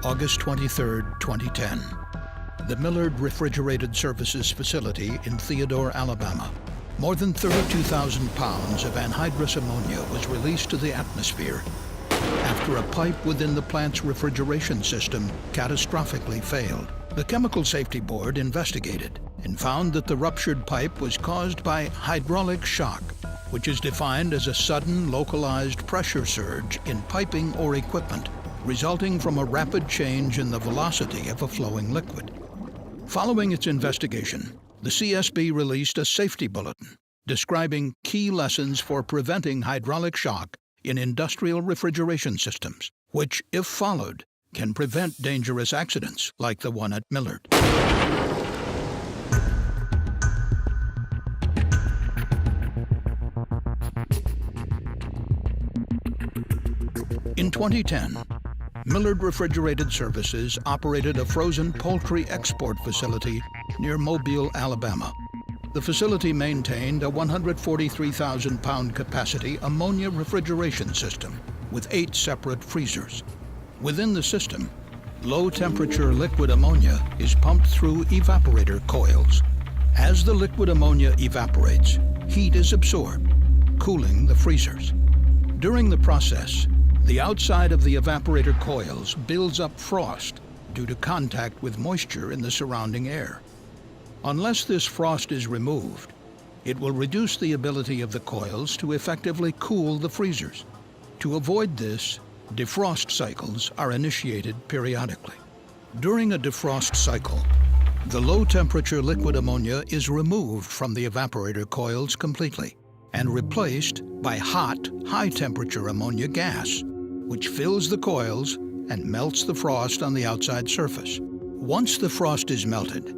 August 23, 2010. The Millard Refrigerated Services facility in Theodore, Alabama. More than 32,000 pounds of anhydrous ammonia was released to the atmosphere after a pipe within the plant's refrigeration system catastrophically failed. The Chemical Safety Board investigated and found that the ruptured pipe was caused by hydraulic shock, which is defined as a sudden localized pressure surge in piping or equipment resulting from a rapid change in the velocity of a flowing liquid. Following its investigation, the CSB released a safety bulletin describing key lessons for preventing hydraulic shock in industrial refrigeration systems, which, if followed, can prevent dangerous accidents like the one at Millard. In 2010, Millard Refrigerated Services operated a frozen poultry export facility near Mobile, Alabama. The facility maintained a 143,000-pound capacity ammonia refrigeration system with 8 separate freezers. Within the system, low-temperature liquid ammonia is pumped through evaporator coils. As the liquid ammonia evaporates, heat is absorbed, cooling the freezers. During the process, the outside of the evaporator coils builds up frost due to contact with moisture in the surrounding air. Unless this frost is removed, it will reduce the ability of the coils to effectively cool the freezers. To avoid this, defrost cycles are initiated periodically. During a defrost cycle, the low-temperature liquid ammonia is removed from the evaporator coils completely and replaced by hot, high-temperature ammonia gas, which fills the coils and melts the frost on the outside surface. Once the frost is melted,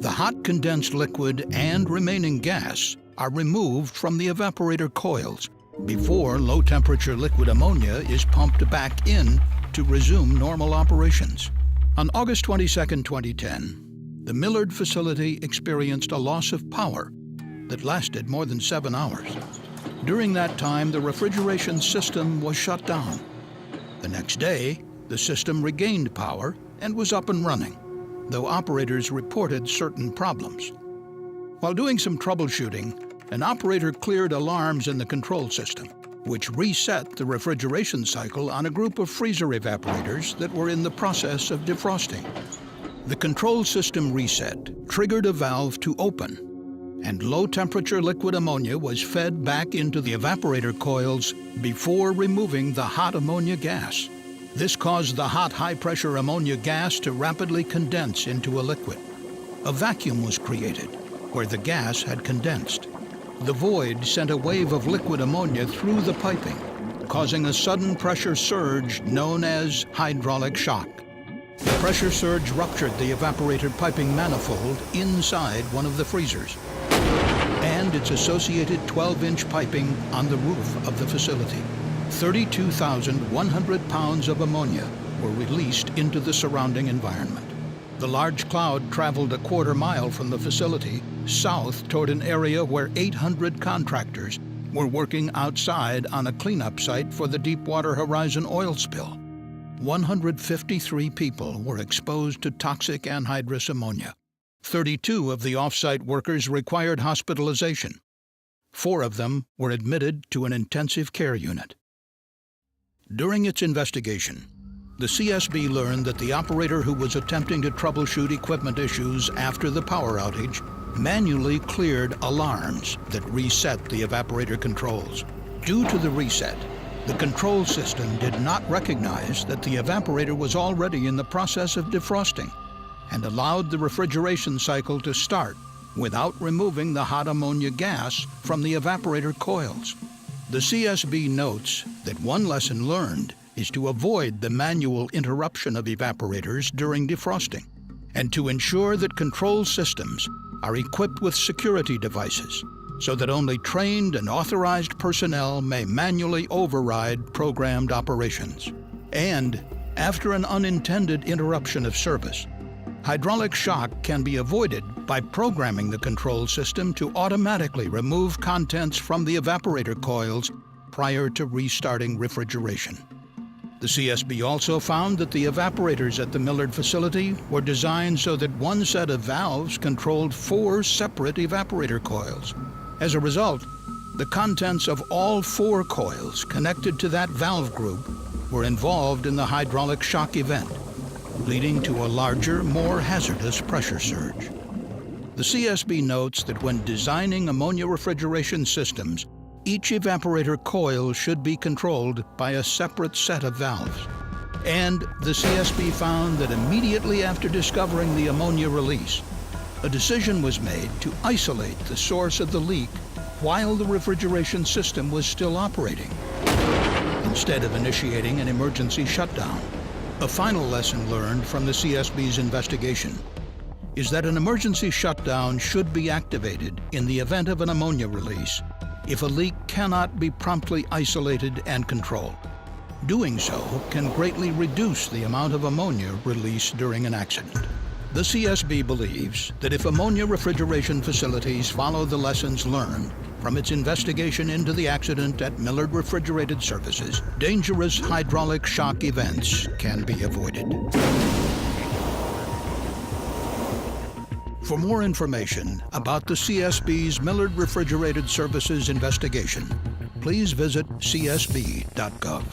the hot condensed liquid and remaining gas are removed from the evaporator coils before low-temperature liquid ammonia is pumped back in to resume normal operations. On August 22, 2010, the Millard facility experienced a loss of power that lasted more than 7 hours. During that time, the refrigeration system was shut down. The next day, the system regained power and was up and running, though operators reported certain problems. While doing some troubleshooting, an operator cleared alarms in the control system, which reset the refrigeration cycle on a group of freezer evaporators that were in the process of defrosting. The control system reset triggered a valve to open, and low-temperature liquid ammonia was fed back into the evaporator coils before removing the hot ammonia gas. This caused the hot, high-pressure ammonia gas to rapidly condense into a liquid. A vacuum was created where the gas had condensed. The void sent a wave of liquid ammonia through the piping, causing a sudden pressure surge known as hydraulic shock. The pressure surge ruptured the evaporator piping manifold inside one of the freezers and its associated 12-inch piping on the roof of the facility. 32,100 pounds of ammonia were released into the surrounding environment. The large cloud traveled a quarter mile from the facility south toward an area where 800 contractors were working outside on a cleanup site for the Deepwater Horizon oil spill. 153 people were exposed to toxic anhydrous ammonia. 32 of the off-site workers required hospitalization. 4 of them were admitted to an intensive care unit. During its investigation, the CSB learned that the operator who was attempting to troubleshoot equipment issues after the power outage manually cleared alarms that reset the evaporator controls. Due to the reset, the control system did not recognize that the evaporator was already in the process of defrosting and allowed the refrigeration cycle to start without removing the hot ammonia gas from the evaporator coils. The CSB notes that one lesson learned is to avoid the manual interruption of evaporators during defrosting and to ensure that control systems are equipped with security devices so that only trained and authorized personnel may manually override programmed operations. And after an unintended interruption of service, hydraulic shock can be avoided by programming the control system to automatically remove contents from the evaporator coils prior to restarting refrigeration. The CSB also found that the evaporators at the Millard facility were designed so that one set of valves controlled 4 separate evaporator coils. As a result, the contents of all 4 coils connected to that valve group were involved in the hydraulic shock event, leading to a larger, more hazardous pressure surge. The CSB notes that when designing ammonia refrigeration systems, each evaporator coil should be controlled by a separate set of valves. And the CSB found that immediately after discovering the ammonia release, a decision was made to isolate the source of the leak while the refrigeration system was still operating, instead of initiating an emergency shutdown. A final lesson learned from the CSB's investigation is that an emergency shutdown should be activated in the event of an ammonia release if a leak cannot be promptly isolated and controlled. Doing so can greatly reduce the amount of ammonia released during an accident. The CSB believes that if ammonia refrigeration facilities follow the lessons learned from its investigation into the accident at Millard Refrigerated Services, dangerous hydraulic shock events can be avoided. For more information about the CSB's Millard Refrigerated Services investigation, please visit csb.gov.